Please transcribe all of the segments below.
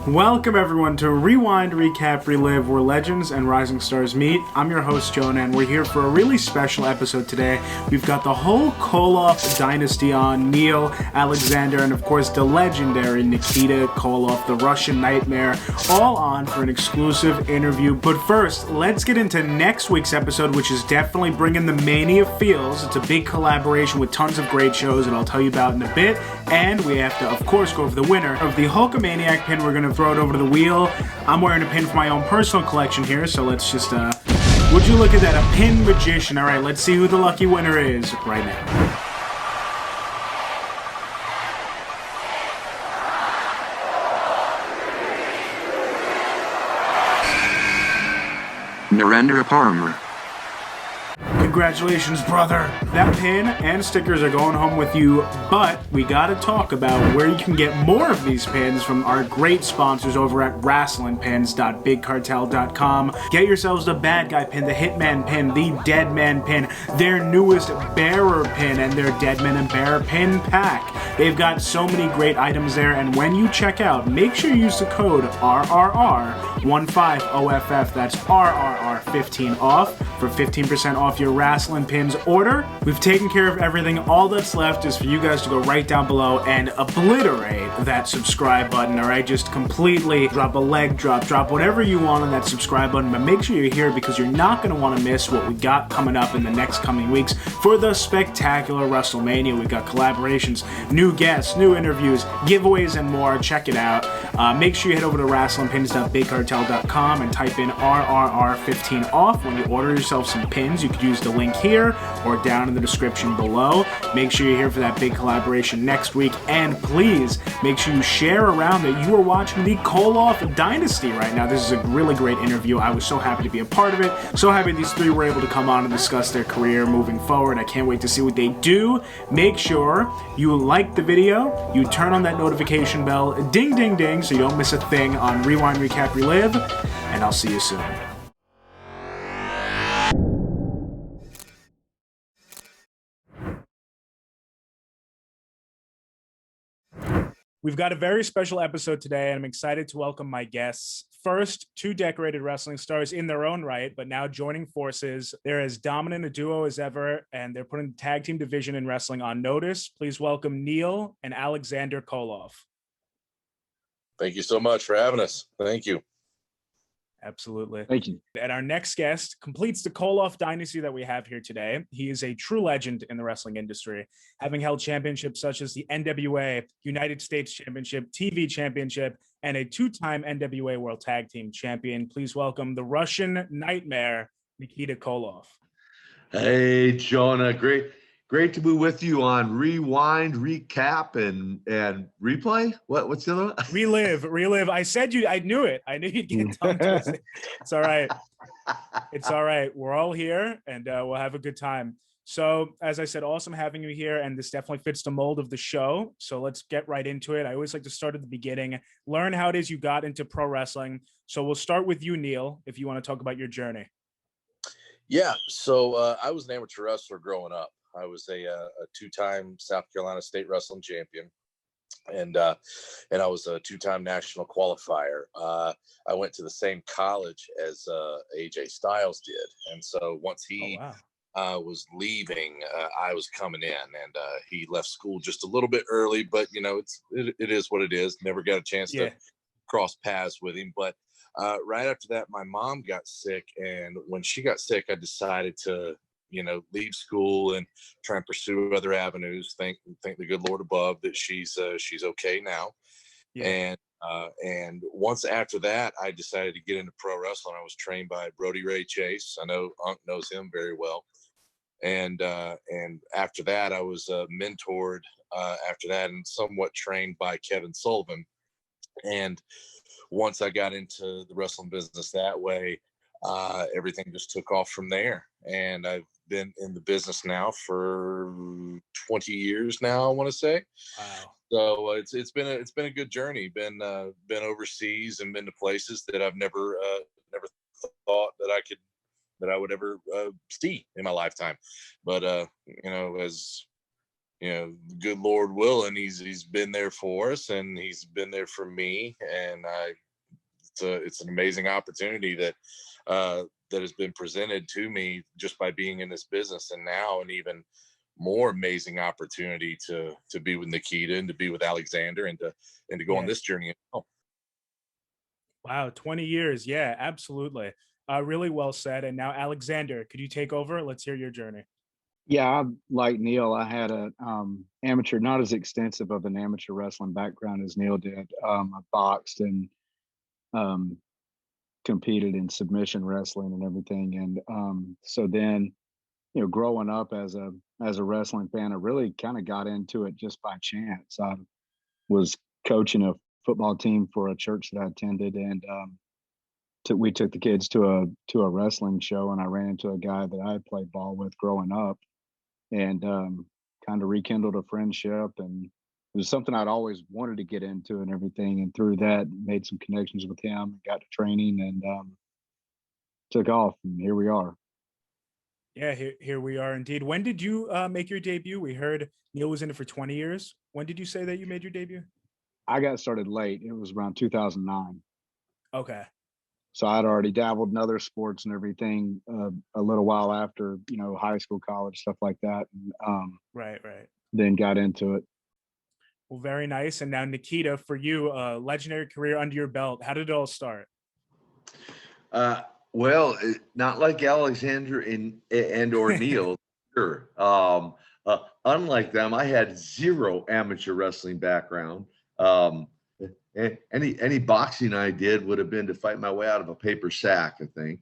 Welcome everyone to Rewind Recap Relive, where legends and rising stars meet. I'm your host Jonah, and we're here for a really special episode today. We've got the whole Koloff Dynasty on, Neal, Aleksandr, and of course the legendary Nikita Koloff, the Russian Nightmare, all on for an exclusive interview. But first, let's get into next week's episode, which is definitely bringing the Mania feels. It's a big collaboration with tons of great shows that I'll tell you about in a bit. And we have to, of course, go over the winner of the Hulka Maniac pin. We're going to throw it over to the wheel. I'm wearing a pin for my own personal collection here, so let's just, would you look at that, a pin magician. All right, let's see who the lucky winner is right now. Narendra Parmar. Congratulations, brother. That pin and stickers are going home with you, but we gotta talk about where you can get more of these pins from our great sponsors over at wrestlingpins.bigcartel.com. Get yourselves the Bad Guy pin, the Hitman pin, the Dead Man pin, their newest Bearer pin, and their Dead Man and Bearer pin pack. They've got so many great items there, and when you check out, make sure you use the code RRR15OFF. That's RRR15 off for 15% off your wrestling pins order. We've taken care of everything. All that's left is for you guys to go right down below and obliterate that subscribe button, all right? Just completely drop a leg drop whatever you want on that subscribe button, but make sure you're here because you're not going to want to miss what we got coming up in the next coming weeks for the spectacular WrestleMania. We've got collaborations, new guests, new interviews, giveaways, and more. Check it out. Make sure you head over to wrestlingpins.bigcartel.com and type in RRR15 off when you order yourself some pins. You could use the link here or down in the description below. Make sure you're here for that big collaboration next week, and please make sure you share around that you are watching the Koloff Dynasty right now. This is a really great interview. I was so happy to be a part of it. So happy these three were able to come on and discuss their career moving forward. I can't wait to see what they do. Make sure you like the video, you turn on that notification bell, ding ding ding, so you don't miss a thing on Rewind Recap Relive, and I'll see you soon. We've got a very special episode today, and I'm excited to welcome my guests. First, two decorated wrestling stars in their own right, but now joining forces. They're as dominant a duo as ever, and they're putting the tag team division in wrestling on notice. Please welcome Neal and Aleksandr Koloff. Thank you so much for having us. Thank you. Absolutely. Thank you. And our next guest completes the Koloff Dynasty that we have here today. He is a true legend in the wrestling industry, having held championships such as the NWA, United States Championship, TV Championship, and a two-time NWA World Tag Team Champion. Please welcome the Russian Nightmare, Nikita Koloff. Hey, Jonah. Great to be with you on Rewind, Recap, and Replay. What's the other one? Relive. I said I knew it. I knew you'd get tongue twisted. It's all right. It's all right. We're all here, and we'll have a good time. So, as I said, awesome having you here, and this definitely fits the mold of the show. So let's get right into it. I always like to start at the beginning, learn how it is you got into pro wrestling. So we'll start with you, Neal, if you want to talk about your journey. Yeah, so I was an amateur wrestler growing up. I was a two-time South Carolina State Wrestling Champion, and I was a two-time national qualifier. I went to the same college as AJ Styles did, and so once he was leaving, I was coming in, and he left school just a little bit early. But you know, it is what it is. Never got a chance to cross paths with him, but. Right after that, my mom got sick, and when she got sick, I decided to, leave school and try and pursue other avenues. Thank the good Lord above that she's okay now. Yeah. And once after that, I decided to get into pro wrestling. I was trained by Brody Ray Chase. I know Unc knows him very well. And after that, I was mentored after that and somewhat trained by Kevin Sullivan. And once I got into the wrestling business that way, everything just took off from there. And I've been in the business now for 20 years now, I want to say. Wow. So it's been a good journey. Been overseas and been to places that I've never thought that I would ever see in my lifetime. But as you know, good Lord willing, he's been there for us, and he's been there for me. And it's an amazing opportunity that that has been presented to me just by being in this business, and now an even more amazing opportunity to be with Nikita and to be with Aleksandr and to go on this journey. Wow, 20 years. Yeah, absolutely. Really well said. And now, Aleksandr, could you take over? Let's hear your journey. Yeah, I'm like Neal. I had a amateur, not as extensive of an amateur wrestling background as Neal did. I boxed and um, competed in submission wrestling and everything. And so then, growing up as a wrestling fan, I really kind of got into it just by chance. I was coaching a football team for a church that I attended, and we took the kids to a wrestling show, and I ran into a guy that I had played ball with growing up, and kind of rekindled a friendship. And it was something I'd always wanted to get into and everything. And through that, made some connections with him, got to training, and took off. And here we are. Yeah, here we are indeed. When did you make your debut? We heard Neal was in it for 20 years. When did you say that you made your debut? I got started late. It was around 2009. Okay. So I'd already dabbled in other sports and everything a little while after, high school, college, stuff like that. And, right. Then got into it. Well, very nice. And now, Nikita, for you, legendary career under your belt. How did it all start? Well, not like Aleksandr and or Neal. Sure. Unlike them, I had zero amateur wrestling background. Any boxing I did would have been to fight my way out of a paper sack, I think.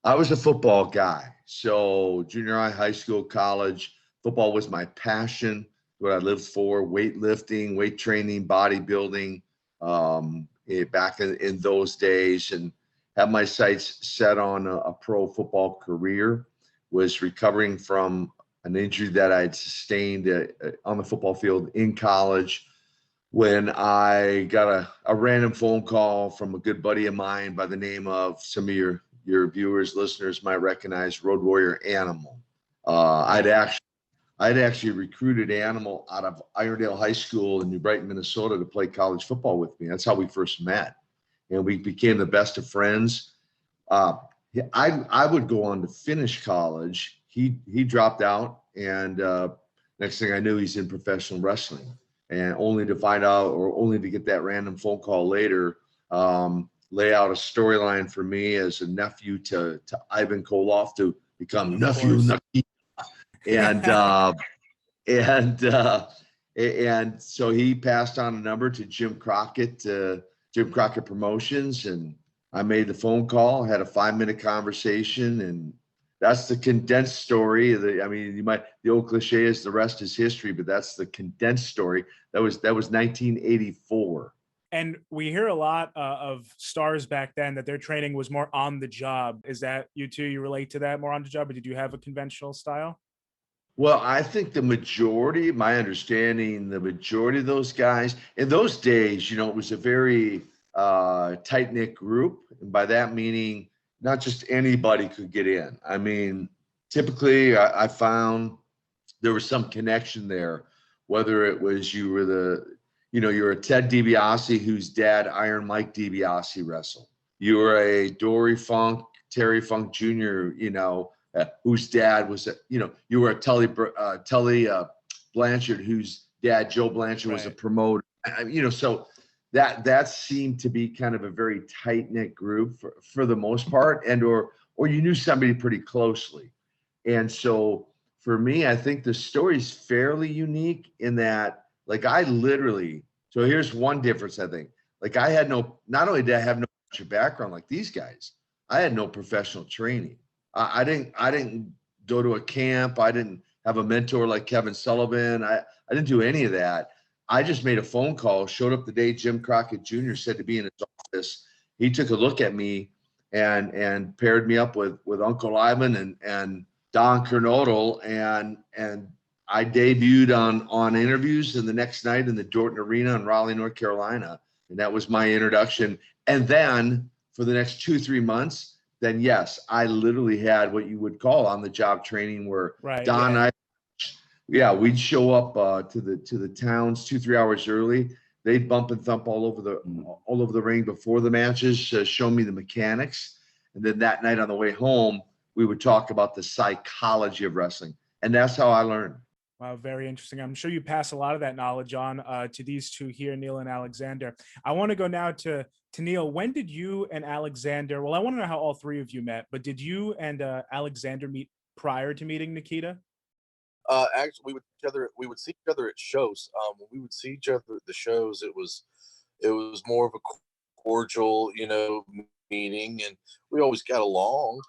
I was a football guy. So junior high, high school, college, football was my passion, what I lived for, weightlifting, weight training, bodybuilding, back in those days, and had my sights set on a pro football career. Was recovering from an injury that I'd sustained on the football field in college, when I got a random phone call from a good buddy of mine by the name of, some of your viewers, listeners might recognize, Road Warrior Animal. I'd actually recruited Animal out of Irondale High School in New Brighton, Minnesota, to play college football with me. That's how we first met, and we became the best of friends. I would go on to finish college. He dropped out, and next thing I knew, he's in professional wrestling. And only to find out, or only to get that random phone call later, lay out a storyline for me as a nephew to Ivan Koloff to become nephew Nikita. And so he passed on a number to Jim Crockett Promotions, and I made the phone call, had a 5-minute conversation, and that's the condensed story. The old cliche is the rest is history, but that's the condensed story. That was 1984. And we hear a lot of stars back then that their training was more on the job. Is that you too? You relate to that, more on the job, or did you have a conventional style? Well, I think the majority of those guys in those days, it was a very tight-knit group. And by that meaning, not just anybody could get in. I mean, typically I found there was some connection there, whether it was you're a Ted DiBiase whose dad, Iron Mike DiBiase, wrestled. You were a Terry Funk Jr., whose dad was, you were a Tully Blanchard, whose dad, Joe Blanchard, was a promoter. So that seemed to be kind of a very tight-knit group for the most part, and or you knew somebody pretty closely. And so for me, I think the story's fairly unique in that, like, so here's one difference, I think. Like, not only did I have no background like these guys, I had no professional training. I didn't go to a camp. I didn't have a mentor like Kevin Sullivan. I didn't do any of that. I just made a phone call, showed up the day Jim Crockett Jr. said to be in his office. He took a look at me and paired me up with Uncle Ivan and Don Kernodle, and I debuted on interviews, and the next night in the Dorton Arena in Raleigh, North Carolina. And that was my introduction. And then for the next 2-3 months, then yes, I literally had what you would call on the job training, where Don and I yeah, we'd show up to the towns 2-3 hours early. They'd bump and thump all over the ring before the matches, show me the mechanics, and then that night on the way home, we would talk about the psychology of wrestling, and that's how I learned. Wow, very interesting. I'm sure you pass a lot of that knowledge on to these two here, Neal and Aleksandr. I want to go now to Neal. When did you and Aleksandr? Well, I want to know how all three of you met, but did you and Aleksandr meet prior to meeting Nikita? Actually, we would see each other at shows. When we would see each other at the shows, it was more of a cordial, meeting, and we always got along.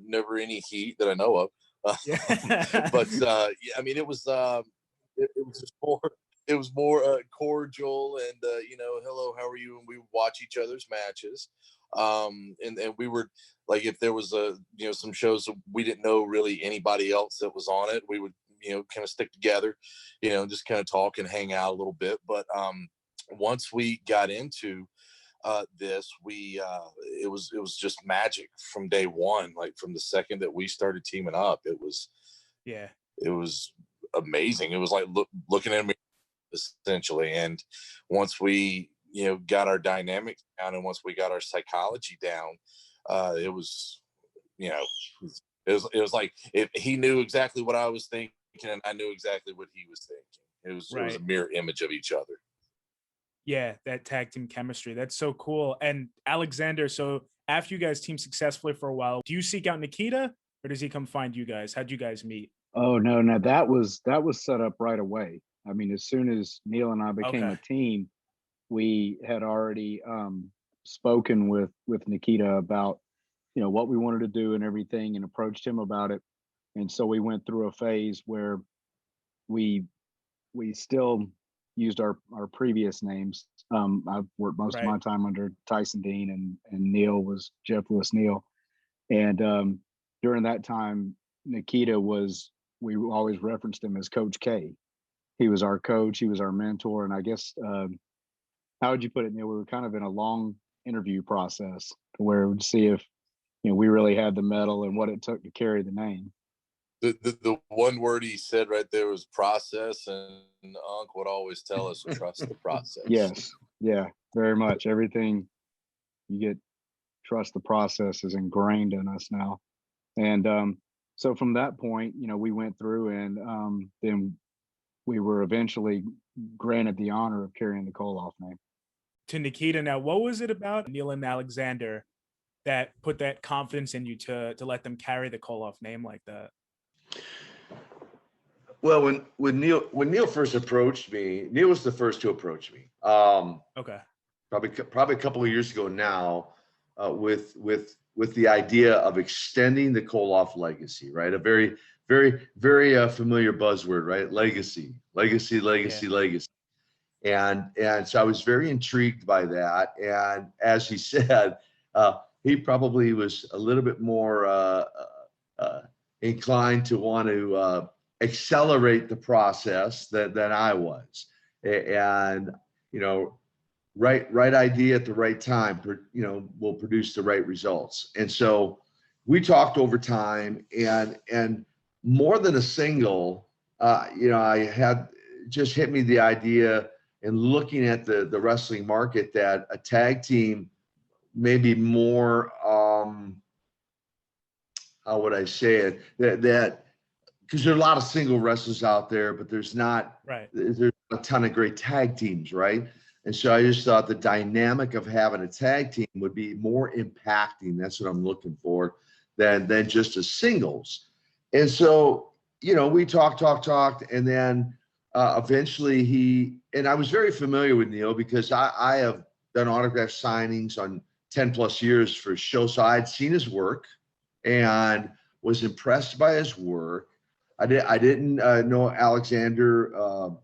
Never any heat that I know of. But yeah, I mean, it was just more. It was more cordial, and hello, how are you? And we would watch each other's matches. And we were like, if there was some shows that we didn't know really anybody else that was on it, we would kind of stick together, just kind of talk and hang out a little bit. But once we got into this, it was just magic from day one. Like from the second that we started teaming up, it was amazing. It was like looking at me essentially. And once we got our dynamics down, and once we got our psychology down, it was like if he knew exactly what I was thinking, and I knew exactly what he was thinking. It was a mirror image of each other. Yeah, that tag team chemistry. That's so cool. And Aleksandr, so after you guys team successfully for a while, do you seek out Nikita, or does he come find you guys? How'd you guys meet? Oh no, that was set up right away. I mean, as soon as Neal and I became a team, we had already spoken with Nikita about what we wanted to do and everything, and approached him about it. And so we went through a phase where we still used our previous names. I've worked most of my time under Tyson Dean, and Neal was Jeff Lewis Neal. And during that time, Nikita we always referenced him as Coach K. He was our coach, he was our mentor. And I guess, how would you put it, Neal? We were kind of in a long interview process where we'd see if we really had the mettle and what it took to carry the name. The one word he said right there was process, and Unc would always tell us to trust the process. Yes, yeah, very much. Everything you get, trust the process, is ingrained in us now. And so from that point, we went through, and then we were eventually granted the honor of carrying the Koloff name. To Nikita, now, what was it about Neal and Aleksandr that put that confidence in you to let them carry the Koloff name like that? Well, when Neal first approached me, Neal was the first to approach me. Probably a couple of years ago now, with the idea of extending the Koloff legacy, right? A very, very, very familiar buzzword, right? Legacy. And so I was very intrigued by that. And as he said, he probably was a little bit more inclined to want to accelerate the process than I was. And right idea at the right time, will produce the right results. And so we talked over time, and more than a single, I had just hit me the idea, and looking at the wrestling market, that a tag team may be more, how would I say it, that because there are a lot of single wrestlers out there, but there's not there's a ton of great tag teams, right? And so I just thought the dynamic of having a tag team would be more impacting. That's what I'm looking for than just a singles. And so, we talked, and then eventually and I was very familiar with Neal because I have done autograph signings on 10 plus years for shows. So I'd seen his work and was impressed by his work. I didn't know Aleksandr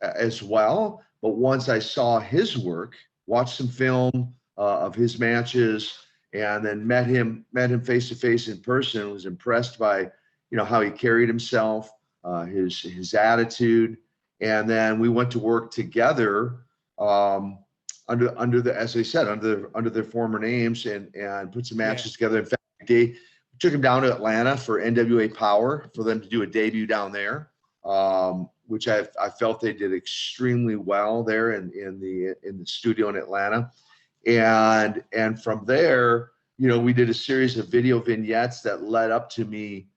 as well, but once I saw his work, watched some film of his matches, and then met him face to face in person, was impressed by how he carried himself, his attitude, and then we went to work together under the, as I said, under their former names, and put some matches together. In fact, they took him down to Atlanta for NWA Power for them to do a debut down there. which I felt they did extremely well there in the studio in Atlanta. And from there, we did a series of video vignettes that led up to me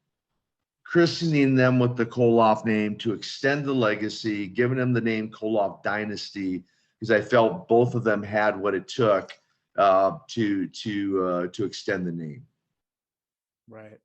christening them with the Koloff name to extend the legacy, giving them the name Koloff Dynasty, because I felt both of them had what it took to extend the name. Right.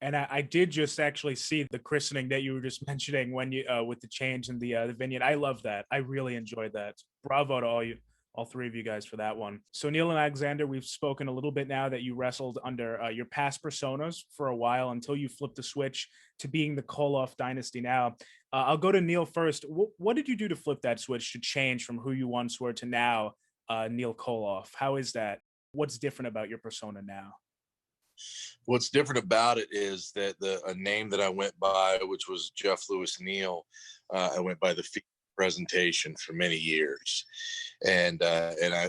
And I did just actually see the christening that you were just mentioning when you with the change in the vignette. I love that. I really enjoyed that. Bravo to all three of you guys for that one. So Neal and Aleksandr, we've spoken a little bit now that you wrestled under your past personas for a while until you flipped the switch to being the Koloff Dynasty now. I'll go to Neal first. What did you do to flip that switch to change from who you once were to now Neal Koloff? How is that? What's different about your persona now? What's different about it is that a name that I went by, which was Jeff Lewis Neal, I went by the presentation for many years, and I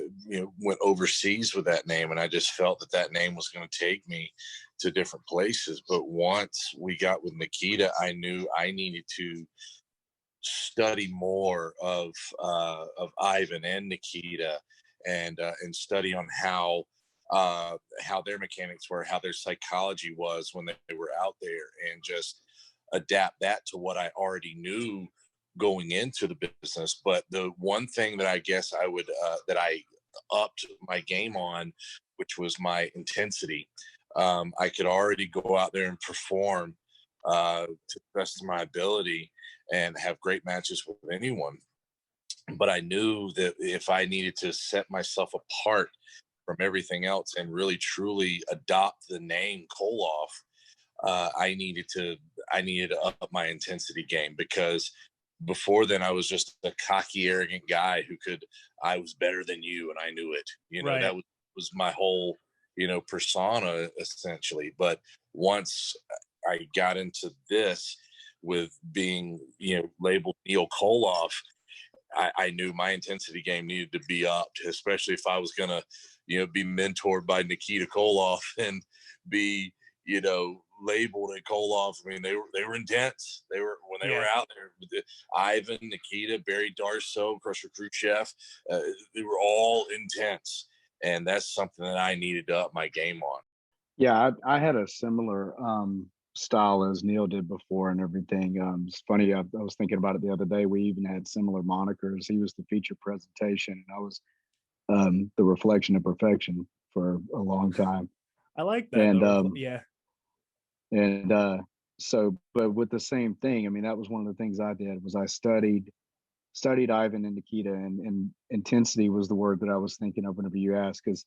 went overseas with that name, and I just felt that name was going to take me to different places. But once we got with Nikita, I knew I needed to study more of Ivan and Nikita, and study on how their mechanics were, how their psychology was when they were out there, and just adapt that to what I already knew going into the business. But the one thing that I guess I would that I upped my game on, which was my intensity. I could already go out there and perform to the best of my ability and have great matches with anyone. But I knew that if I needed to set myself apart from everything else and really truly adopt the name Koloff, I needed to up my intensity game, because before then I was just a cocky, arrogant guy I was better than you, and I knew it. Right. That was my whole, persona essentially. But once I got into this with being, labeled Neal Koloff, I knew my intensity game needed to be upped, especially if I was going to, be mentored by Nikita Koloff and be, labeled a Koloff. I mean, they were intense. They were, when they were out there with Ivan, Nikita, Barry Darsow, Crusher Khrushchev, they were all intense. And that's something that I needed to up my game on. Yeah, I had a similar style as Neal did before and everything. It's funny, I was thinking about it the other day. We even had similar monikers. He was the feature presentation, and I was the reflection of perfection for a long time. I like that. And yeah. And so, but with the same thing, I mean, that was one of the things I did was I studied Ivan and Nikita, and intensity was the word that I was thinking of whenever you asked, because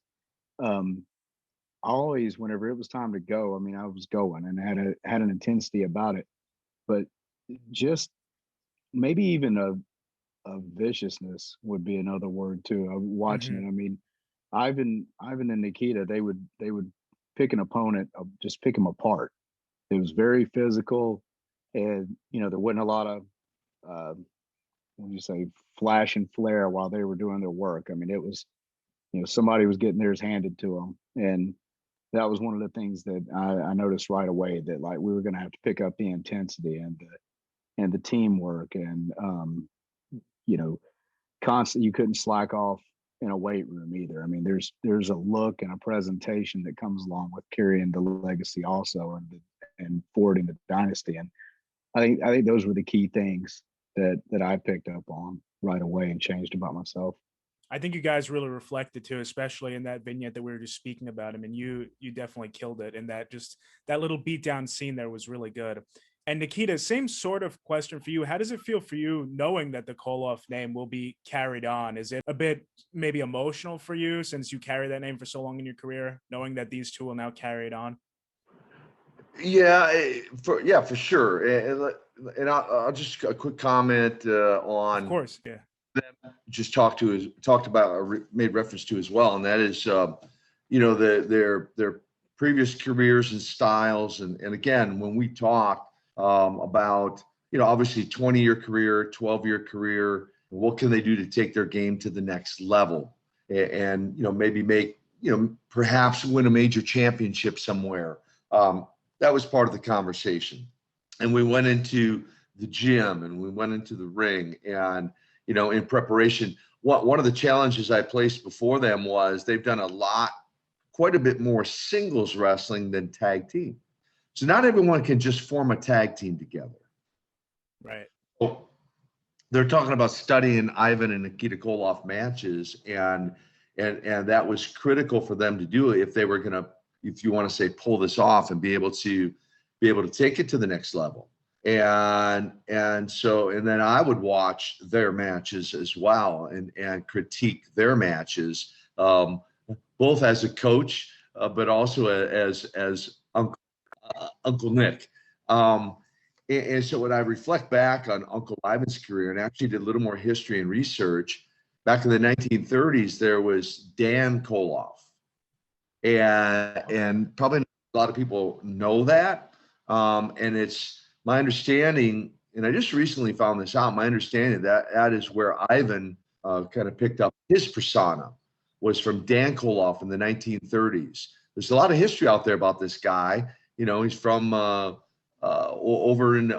always, whenever it was time to go, I mean, I was going and had an intensity about it, but just maybe even a viciousness would be another word too. Watching it, I mean, Ivan and Nikita, they would pick an opponent, just pick them apart. It was very physical, and there wasn't a lot of what do you say, flash and flare while they were doing their work. I mean, it was somebody was getting theirs handed to them, and that was one of the things that I noticed right away, that like we were going to have to pick up the intensity and the teamwork, and constant. You couldn't slack off in a weight room either. I mean, there's a look and a presentation that comes along with carrying the legacy also, and forwarding the dynasty. And I think those were the key things that I picked up on right away and changed about myself. I think you guys really reflected too, especially in that vignette that we were just speaking about. I mean, you definitely killed it, and that little beatdown scene there was really good. And Nikita, same sort of question for you. How does it feel for you knowing that the Koloff name will be carried on? Is it a bit maybe emotional for you, since you carry that name for so long in your career, knowing that these two will now carry it on? Yeah, for sure. And I'll just a quick comment on. Of course, yeah. Just made reference to as well, and that is their previous careers and styles, and again, when we talk about obviously 20-year career, 12-year career, what can they do to take their game to the next level, and maybe make perhaps win a major championship somewhere. That was part of the conversation, and we went into the gym and we went into the ring, and in preparation, one of the challenges I placed before them was they've done quite a bit more singles wrestling than tag team. So not everyone can just form a tag team together. Right. So they're talking about studying Ivan and Nikita Koloff matches, and that was critical for them to do if they were going to, if you want to say, pull this off and be able to take it to the next level. And then I would watch their matches as well and critique their matches, both as a coach, but also as Uncle Nick. And so when I reflect back on Uncle Ivan's career and actually did a little more history and research, back in the 1930s, there was Dan Koloff. And probably a lot of people know that. And it's my understanding, and I just recently found this out, my understanding that is where Ivan kind of picked up his persona, was from Dan Koloff in the 1930s. There's a lot of history out there about this guy. He's from over in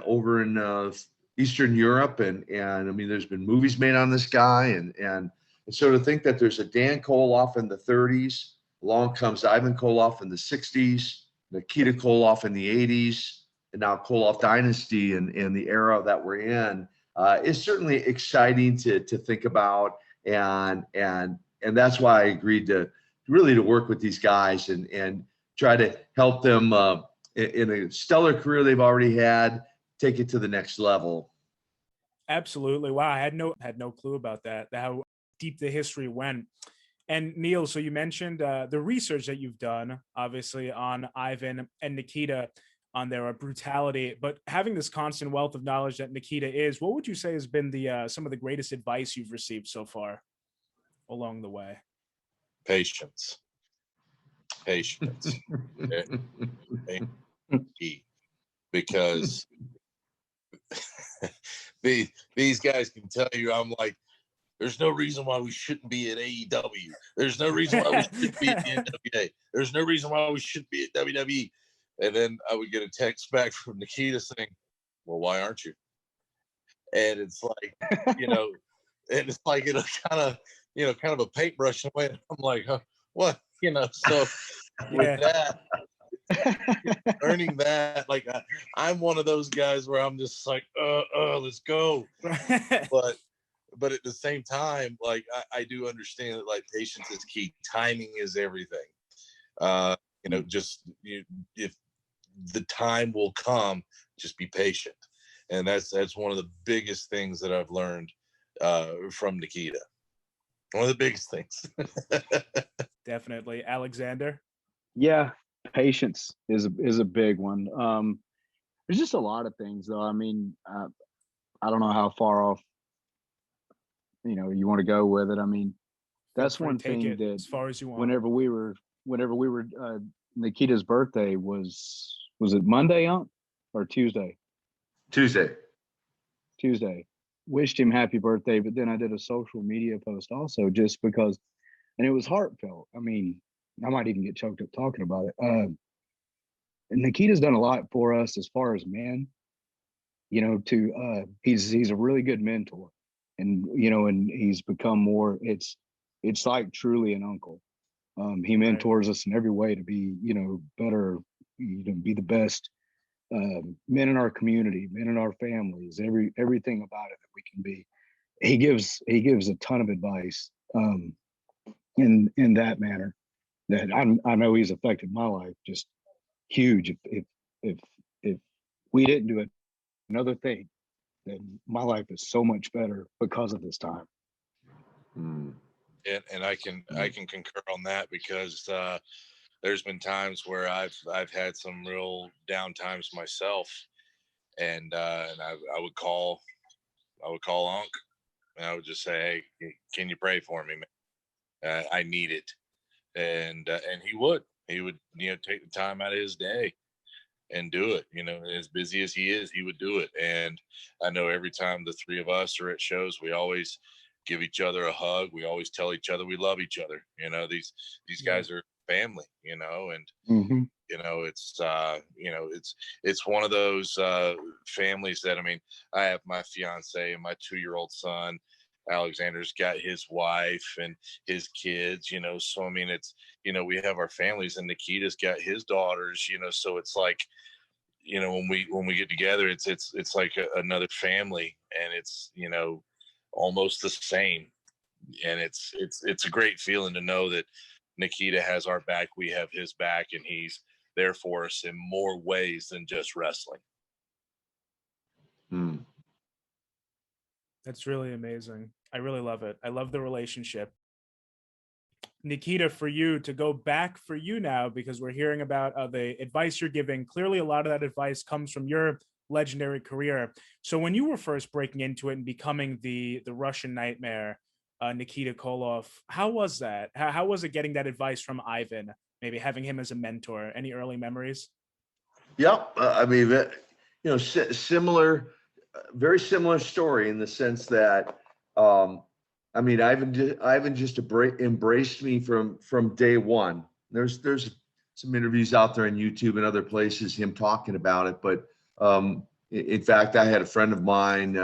Eastern Europe, and I mean, there's been movies made on this guy, and so to think that there's a Dan Koloff in the 30s, along comes Ivan Koloff in the 60s, Nikita Koloff in the 80s, and now Koloff Dynasty and the era that we're in is certainly exciting to think about, and that's why I agreed to work with these guys and try to help them in a stellar career they've already had, take it to the next level. Absolutely. Wow. I had no clue about that, how deep the history went. And Neal, so you mentioned the research that you've done, obviously, on Ivan and Nikita, on their brutality, but having this constant wealth of knowledge that Nikita is, what would you say has been the some of the greatest advice you've received so far along the way? Patience. Okay? Because these guys can tell you, I'm like, there's no reason why we shouldn't be at AEW. There's no reason why we shouldn't be at the NWA. There's no reason why we shouldn't be at WWE. And then I would get a text back from Nikita saying, well, why aren't you? And it's like, and it's like, kind of a paintbrush away. And I'm like, huh, what? So with that, learning that, like, I'm one of those guys where I'm just like, let's go. But at the same time, like, I do understand that, like, patience is key. Timing is everything. If the time will come, just be patient. And that's one of the biggest things that I've learned from Nikita. One of the biggest things. Definitely. Aleksandr? Yeah, patience is a big one. There's just a lot of things, though. I mean, I don't know how far off you want to go with it. I mean, that's one thing that, as far as you want. whenever we were Nikita's birthday was it Monday or Tuesday? Tuesday. Wished him happy birthday, but then I did a social media post also, just because, and it was heartfelt. I mean, I might even get choked up talking about it. And Nikita's done a lot for us as far as men. He's a really good mentor, and and he's become more. It's like truly an uncle. He mentors us in every way to be better, be the best men in our community, men in our families, everything about it that we can be. He gives a ton of advice in that manner that I know he's affected my life just huge. If we didn't do another thing, then my life is so much better because of this time. And I can concur on that, because there's been times where I've had some real down times myself, and I would call Unc, and I would just say, hey, can you pray for me, man? I need it. And he would take the time out of his day and do it. As busy as he is, he would do it. And I know every time the three of us are at shows, we always give each other a hug. We always tell each other we love each other. These guys are family, you know, and Mm-hmm. you know, it's one of those families that, I mean, I have my fiance and my 2-year-old son. Alexander's got his wife and his kids, you know, so I mean, it's, you know, we have our families, and Nikita's got his daughters, you know, so it's like, you know, when we get together, it's like another family, and it's, you know, almost the same. And it's a great feeling to know that Nikita has our back, we have his back, and he's there for us in more ways than just wrestling. Hmm. That's really amazing. I really love it. I love the relationship. Nikita, for you to go back for you now, because we're hearing about the advice you're giving. Clearly, a lot of that advice comes from your legendary career. So when you were first breaking into it and becoming the Russian Nightmare, Nikita Koloff, how was that? How was it getting that advice from Ivan? Maybe having him as a mentor. Any early memories? Yep. I mean, you know, similar, very similar story in the sense that, I mean, Ivan just embraced me from day one. There's some interviews out there on YouTube and other places, him talking about it. But in fact, I had a friend of mine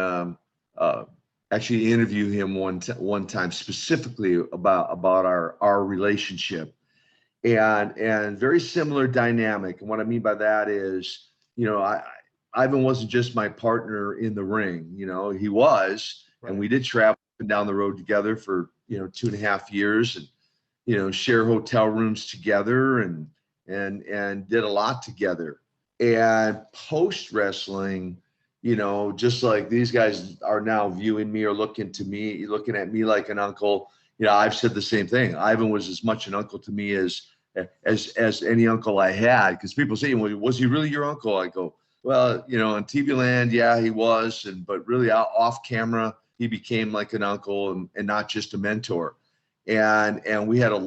actually interview him one time specifically about our relationship. And very similar dynamic. And what I mean by that is, you know, Ivan wasn't just my partner in the ring. You know, he was, Right. and we did travel up and down the road together for, you know, 2.5 years, and, you know, share hotel rooms together, and did a lot together. And post wrestling, you know, just like these guys are now viewing me or looking at me like an uncle. You know, I've said the same thing. Ivan was as much an uncle to me as any uncle I had, because people say, well, was he really your uncle? I go, well, you know, on TV land, yeah, he was, but really off camera, he became like an uncle, and not just a mentor. And we had a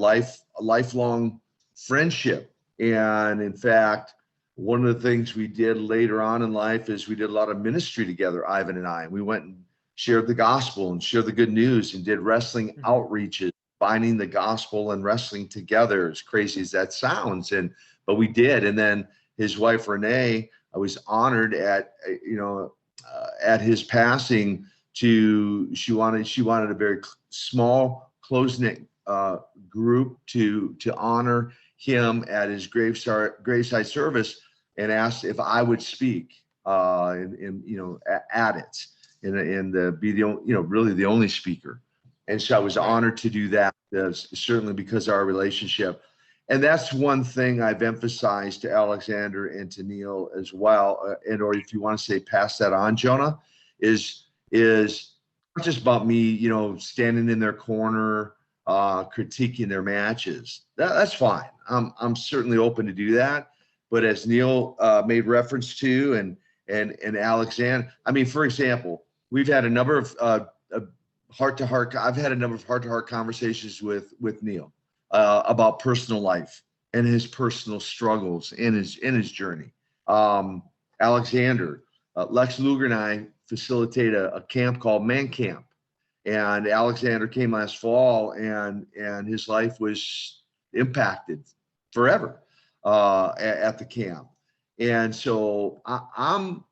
lifelong friendship. And in fact, one of the things we did later on in life is we did a lot of ministry together, Ivan and I. We went and shared the gospel and shared the good news, and did wrestling outreaches, binding the gospel and wrestling together, as crazy as that sounds. But we did. And then his wife, Renee, I was honored at his passing she wanted a very small, close-knit group to honor him at his graveside service, and asked if I would speak at it and be really the only speaker. And so I was honored to do that, certainly because of our relationship. And that's one thing I've emphasized to Aleksandr and to Neal as well, or if you want to say pass that on, Jonah, is not just about me, you know, standing in their corner, critiquing their matches. That's fine. I'm certainly open to do that. But as Neal made reference to, and Aleksandr, I mean, for example, we've had a number of heart-to-heart. I've had a number of heart-to-heart conversations with Neal about personal life and his personal struggles in his journey. Aleksandr, Lex Luger and I facilitate a camp called Man Camp, and Aleksandr came last fall, and his life was impacted forever at the camp. And so I'm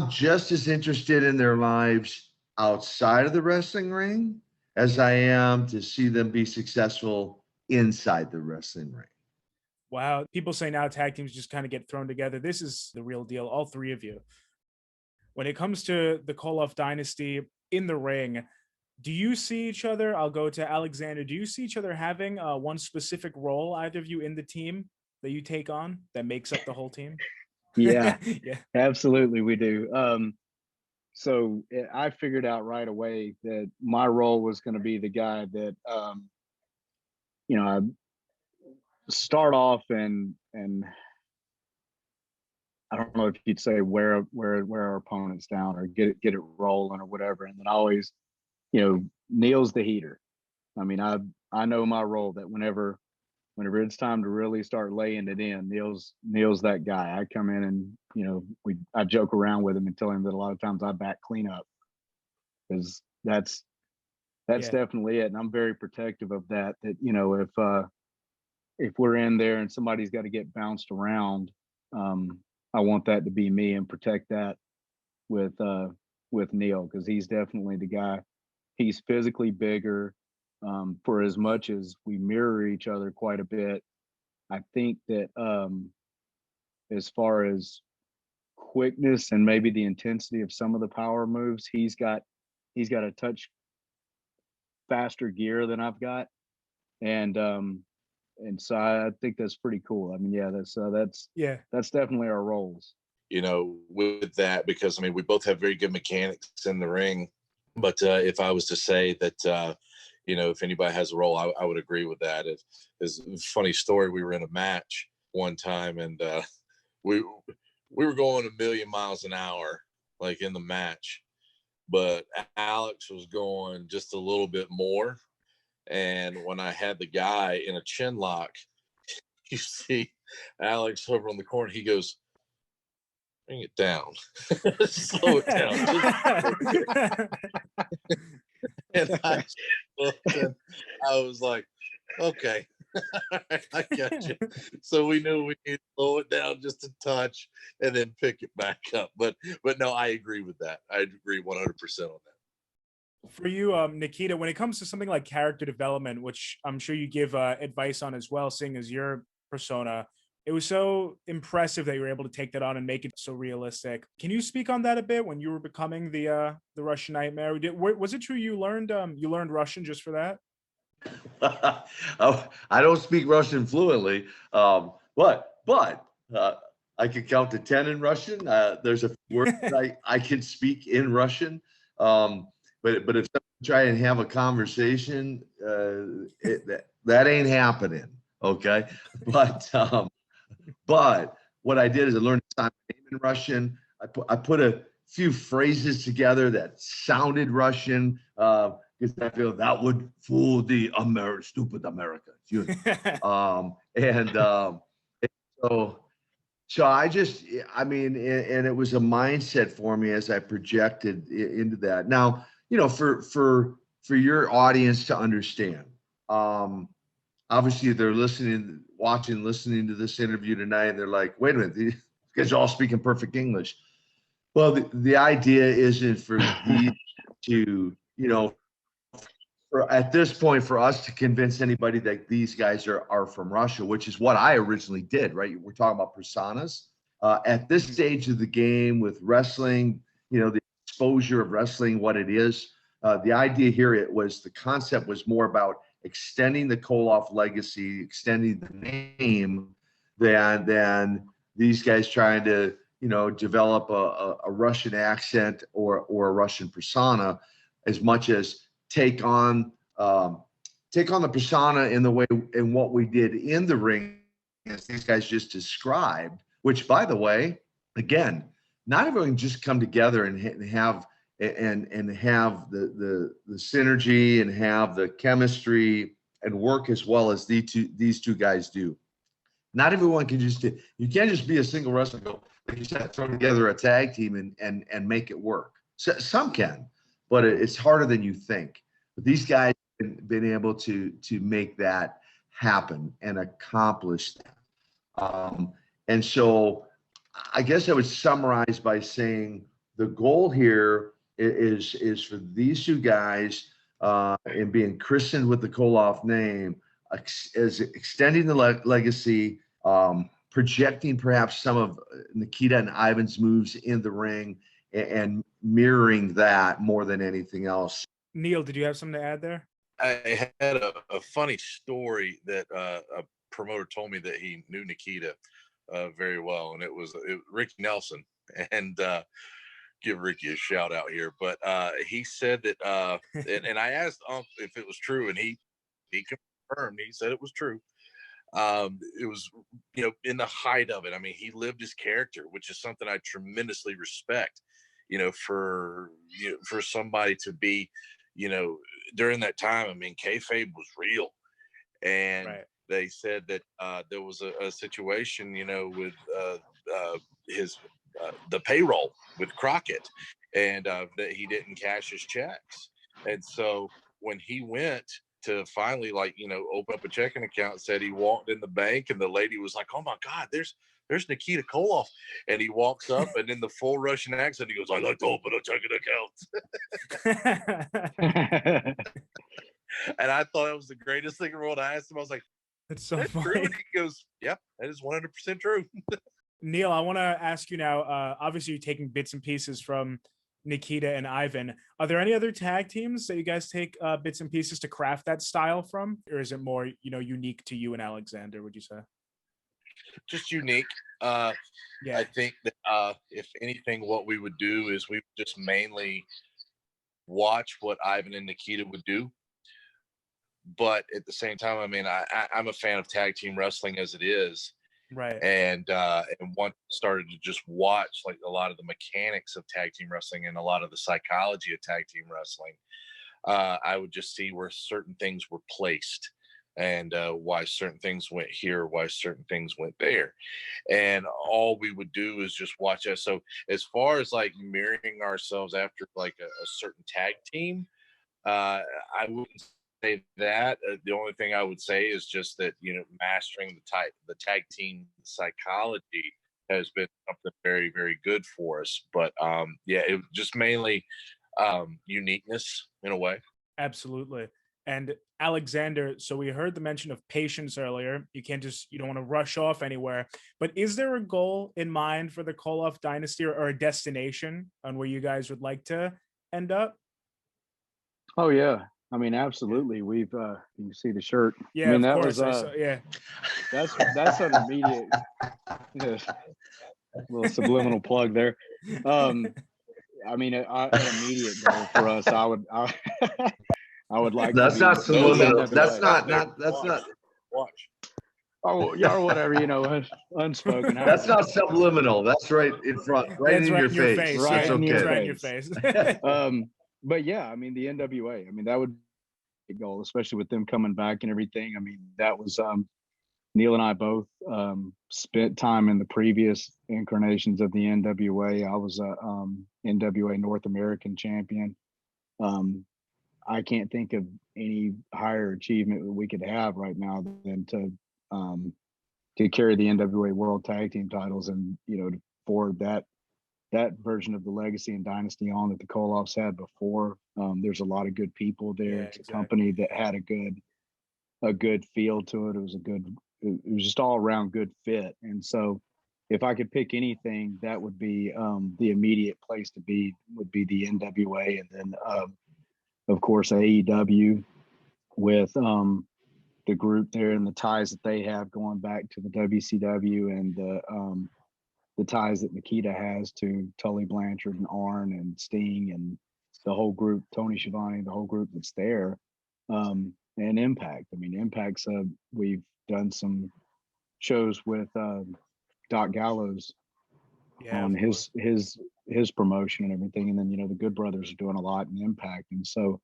just as interested in their lives outside of the wrestling ring as I am to see them be successful inside the wrestling ring. Wow. People say now tag teams just kind of get thrown together. This is the real deal, all three of you. When it comes to the Koloff Dynasty in the ring, do you see each other? I'll go to Aleksandr. Do you see each other having one specific role, either of you, in the team that you take on that makes up the whole team? Yeah, Yeah. Absolutely, we do. So I figured out right away that my role was going to be the guy that, I start off and I don't know if you'd say wear our opponents down or get it rolling or whatever. And then always, Neal's the heater. I mean, I know my role, that whenever it's time to really start laying it in, Neal's that guy. I come in and, I joke around with him and tell him that a lot of times I back clean up, because that's definitely it. And I'm very protective of that, if we're in there and somebody's got to get bounced around, I want that to be me and protect that with Neal, because he's definitely the guy. He's physically bigger. For as much as we mirror each other quite a bit, I think that as far as quickness and maybe the intensity of some of the power moves, he's got a touch faster gear than I've got, and so I think that's pretty cool. I mean, yeah, that's definitely our roles. You know, with that, because I mean, we both have very good mechanics in the ring. But if I was to say that, you know, if anybody has a role, I would agree with that. It's a funny story. We were in a match one time, and we were going a million miles an hour, like in the match, but Alex was going just a little bit more. And when I had the guy in a chin lock, you see Alex over on the corner, he goes, "Bring it down, slow it down." And I looked, and I was like, "Okay, I got you." So we knew we needed to slow it down just a touch and then pick it back up. But no, I agree with that. I agree 100% on that. For you, Nikita, when it comes to something like character development, which I'm sure you give advice on as well, seeing as your persona, it was so impressive that you were able to take that on and make it so realistic. Can you speak on that a bit when you were becoming the Russian Nightmare? Was it true you learned Russian just for that? I don't speak Russian fluently, but I can count to 10 in Russian. There's a word that I can speak in Russian, but if someone try and have a conversation, that ain't happening. Okay, but what I did is I learned to sign my name in Russian. I put a few phrases together that sounded Russian. Because I feel that would fool the stupid Americans. You know? So I mean, and it was a mindset for me as I projected into that. Now, you know, for your audience to understand, obviously they're listening to this interview tonight, and they're like, "Wait a minute, these guys are all speaking perfect English." Well, the idea isn't for these to, you know, at this point, for us to convince anybody that these guys are from Russia, which is what I originally did, right? We're talking about personas. At this stage of the game with wrestling, you know, the exposure of wrestling, what it is, the idea here, the concept was more about extending the Koloff legacy, extending the name, than these guys trying to, you know, develop a Russian accent or a Russian persona, as much as take on the persona in what we did in the ring, as these guys just described. Which, by the way, again, not everyone can just come together and have the synergy and have the chemistry and work as well as these two guys do. Not everyone can you can't just be a single wrestler and go, like you said, throw together a tag team and make it work. So, some can, but it's harder than you think. But these guys have been able to make that happen and accomplish that. And so I guess I would summarize by saying the goal here is for these two guys in being christened with the Koloff name, as extending the legacy, projecting perhaps some of Nikita and Ivan's moves in the ring, and mirroring that more than anything else. Neal, did you have something to add there? I had a funny story that a promoter told me that he knew Nikita very well, and it was Ricky Nelson. And give Ricky a shout out here. But he said that, and I asked if it was true, and he confirmed. He said it was true. It was, you know, in the height of it. I mean, he lived his character, which is something I tremendously respect. You know, for somebody to be, you know, during that time. I mean, kayfabe was real, and right. They said that there was a situation, you know, with his the payroll with Crockett, and that he didn't cash his checks, and so when he went to finally, like, open up a checking account. Said he walked in the bank and the lady was like, "Oh my God, there's Nikita Koloff." And he walks up and in the full Russian accent, he goes, "I'd like to open a checking account." And I thought that was the greatest thing in the world. I asked him, I was like, That's so "That's true?" funny. And he goes, "Yep, that is 100% true." Neal, I want to ask you now, obviously you're taking bits and pieces from Nikita and Ivan. Are there any other tag teams that you guys take bits and pieces to craft that style from? Or is it more, unique to you and Aleksandr, would you say? Just unique. I think that if anything, what we would do is we would just mainly watch what Ivan and Nikita would do. But at the same time, I mean, I'm a fan of tag team wrestling as it is. Right. And once I started to just watch like a lot of the mechanics of tag team wrestling and a lot of the psychology of tag team wrestling, I would just see where certain things were placed and why certain things went here, why certain things went there. And all we would do is just watch us. So as far as like mirroring ourselves after like a certain tag team, I wouldn't say that. The only thing I would say is just that, mastering the tag team psychology has been something very, very good for us. But it was just mainly uniqueness in a way. Absolutely. And Aleksandr, so we heard the mention of patience earlier. You don't want to rush off anywhere. But is there a goal in mind for the Koloff Dynasty or a destination on where you guys would like to end up? Oh yeah. I mean, absolutely. We've you can see the shirt. Yeah, I mean, of that course. was that's an immediate little subliminal plug there. I mean, an immediate goal for us. I would like. That's to not be subliminal. NWA. That's not. Watch. Oh yeah, or whatever, unspoken. That's not subliminal. That's right in front, right in your face. Right That's in okay. Right in your face. But yeah, I mean, the NWA. I mean, that would be a goal, especially with them coming back and everything. I mean, that was Neal and I both spent time in the previous incarnations of the NWA. I was a NWA North American champion. I can't think of any higher achievement that we could have right now than to carry the NWA World Tag Team titles and to forward that version of the legacy and dynasty on that the Koloffs had before. There's a lot of good people there. Yeah, it's exactly. a company that had a good feel to it. It was just all around good fit. And so if I could pick anything, that would be the immediate place to be would be the NWA. And then of course AEW with the group there and the ties that they have going back to the WCW and the ties that Nikita has to Tully Blanchard and Arn and Sting and the whole group, Tony Schiavone, the whole group that's there, and Impact. I mean, Impact's we've done some shows with Doc Gallows on his promotion and everything, and then the Good Brothers are doing a lot in Impact, and so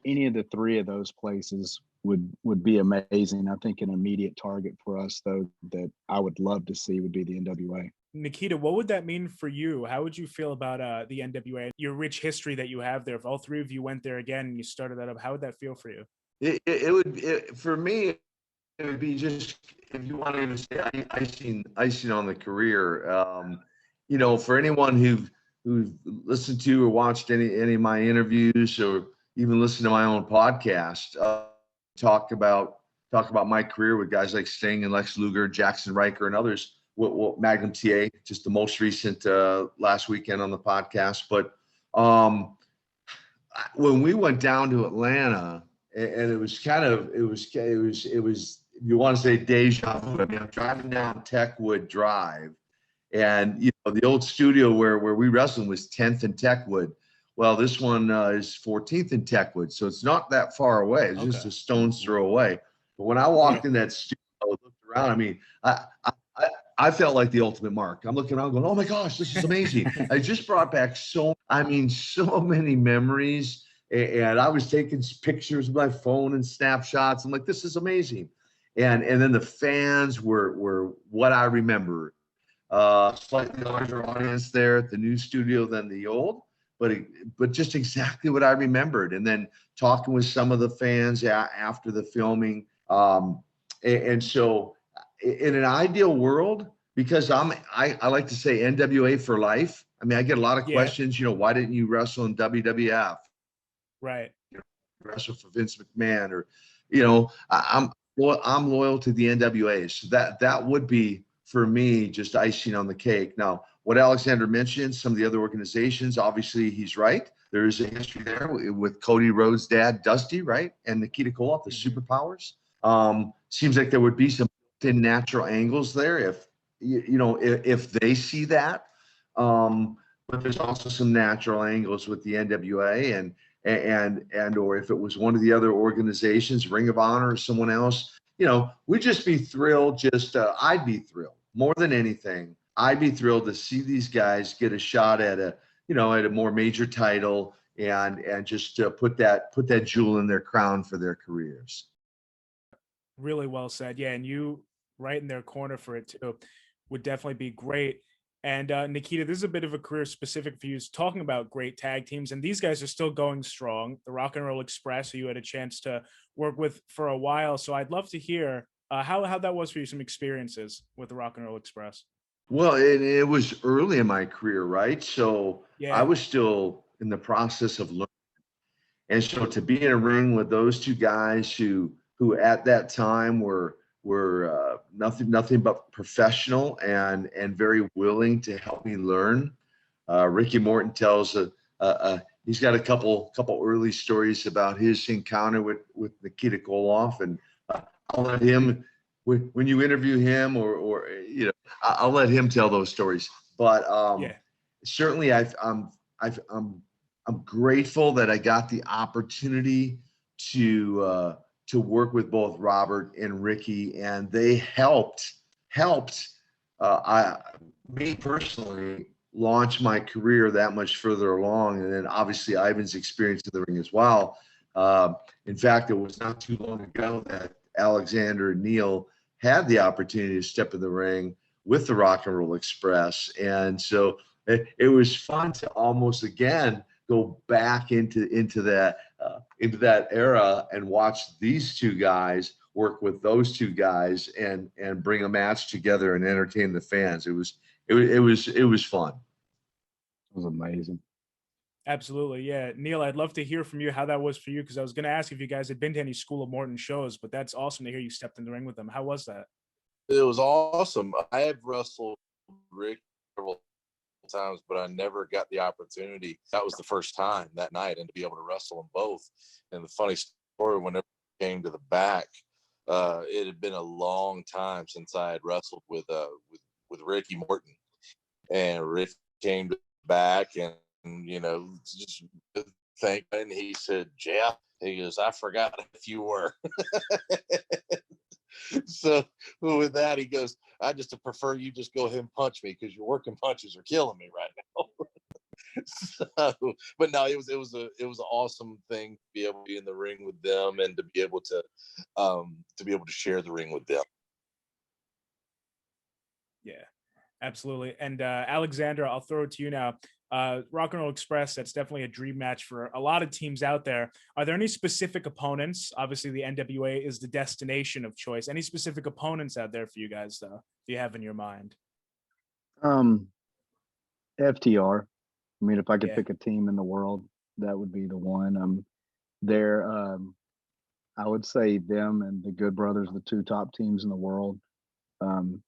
any of the three of those places would be amazing. I think an immediate target for us, though, that I would love to see would be the NWA. Nikita, what would that mean for you? How would you feel about the NWA, your rich history that you have there? If all three of you went there again and you started that up, how would that feel for you? It would for me. It would be just, if you want to say icing on the career. For anyone who've listened to or watched any of my interviews or even listened to my own podcast, talk about my career with guys like Sting and Lex Luger, Jackson Riker, and others. Magnum TA, just the most recent last weekend on the podcast. But when we went down to Atlanta, and it was you want to say deja vu. I mean, I'm driving down Techwood Drive, and the old studio where we wrestled was 10th and Techwood. Well, this one is 14th and Techwood, so it's not that far away. It's just a stone's throw away. But when I walked in that studio, I looked around. I mean, I felt like the ultimate mark. I'm looking around, going, "Oh my gosh, this is amazing!" I just brought back so many memories, and I was taking pictures with my phone and snapshots. I'm like, "This is amazing." And then the fans were what I remember. Slightly larger audience there at the new studio than the old, but just exactly what I remembered. And then talking with some of the fans after the filming. And so in an ideal world, because I like to say NWA for life. I mean, I get a lot of questions, why didn't you wrestle in WWF? Right. Wrestle for Vince McMahon, or, I'm loyal to the NWA. So that would be, for me, just icing on the cake. Now, what Aleksandr mentioned, some of the other organizations, obviously he's right. There is a history there with Cody Rhodes' dad, Dusty, right? And Nikita Koloff, the Superpowers. Seems like there would be some natural angles there if they see that. But there's also some natural angles with the NWA or if it was one of the other organizations, Ring of Honor or someone else, we'd just be thrilled. I'd be thrilled more than anything. I'd be thrilled to see these guys get a shot at a more major title and just put that jewel in their crown for their careers. Really well said. Yeah, and you right in their corner for it too would definitely be great. And Nikita, this is a bit of a career specific for you, talking about great tag teams, and these guys are still going strong. The Rock and Roll Express, who you had a chance to work with for a while. So I'd love to hear how that was for you, some experiences with the Rock and Roll Express. Well, it was early in my career, right? So I was still in the process of learning. And so to be in a ring with those two guys who at that time were nothing but professional and very willing to help me learn. Ricky Morton tells he's got a couple early stories about his encounter with Nikita Koloff, and I'll let him, when you interview him or I'll let him tell those stories. But certainly I'm grateful that I got the opportunity to work with both Robert and Ricky, and they helped me personally launch my career that much further along. And then obviously Ivan's experience in the ring as well. In fact, it was not too long ago that Aleksandr and Neal had the opportunity to step in the ring with the Rock and Roll Express. And so it was fun to almost again go back into that era and watch these two guys work with those two guys and bring a match together and entertain the fans. It was fun. It was amazing. Absolutely. Yeah. Neal, I'd love to hear from you how that was for you, because I was going to ask if you guys had been to any School of Morton shows, but that's awesome to hear you stepped in the ring with them. How was that? It was awesome. I have wrestled Rick several times, but I never got the opportunity. That was the first time that night, and to be able to wrestle them both. And the funny story, whenever it came to the back, it had been a long time since I had wrestled with Ricky Morton, and Rick came to the back and just thank, and he said, "Jeff," he goes, "I forgot if you were." So with that, he goes, "I just prefer you just go ahead and punch me, because your working punches are killing me right now." So, but no, it was an awesome thing to be able to be in the ring with them and to be able to share the ring with them. Yeah, absolutely. And Aleksandr, I'll throw it to you now. Rock and Roll Express, that's definitely a dream match for a lot of teams out there. Are there any specific opponents? Obviously, the NWA is the destination of choice. Any specific opponents out there for you guys, though, do you have in your mind? FTR. I mean, if I could pick a team in the world, that would be the one. I would say them and the Good Brothers, the two top teams in the world.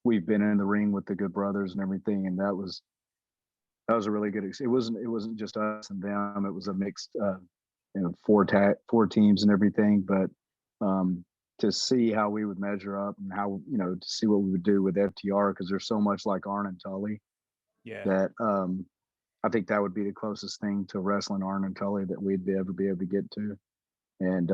We've been in the ring with the Good Brothers and everything, and that was a really good. It wasn't just us and them. It was a mixed, four teams and everything. But to see how we would measure up and how to see what we would do with FTR, because they're so much like Arn and Tully. Yeah. That I think that would be the closest thing to wrestling Arn and Tully that we'd ever be able to get to, and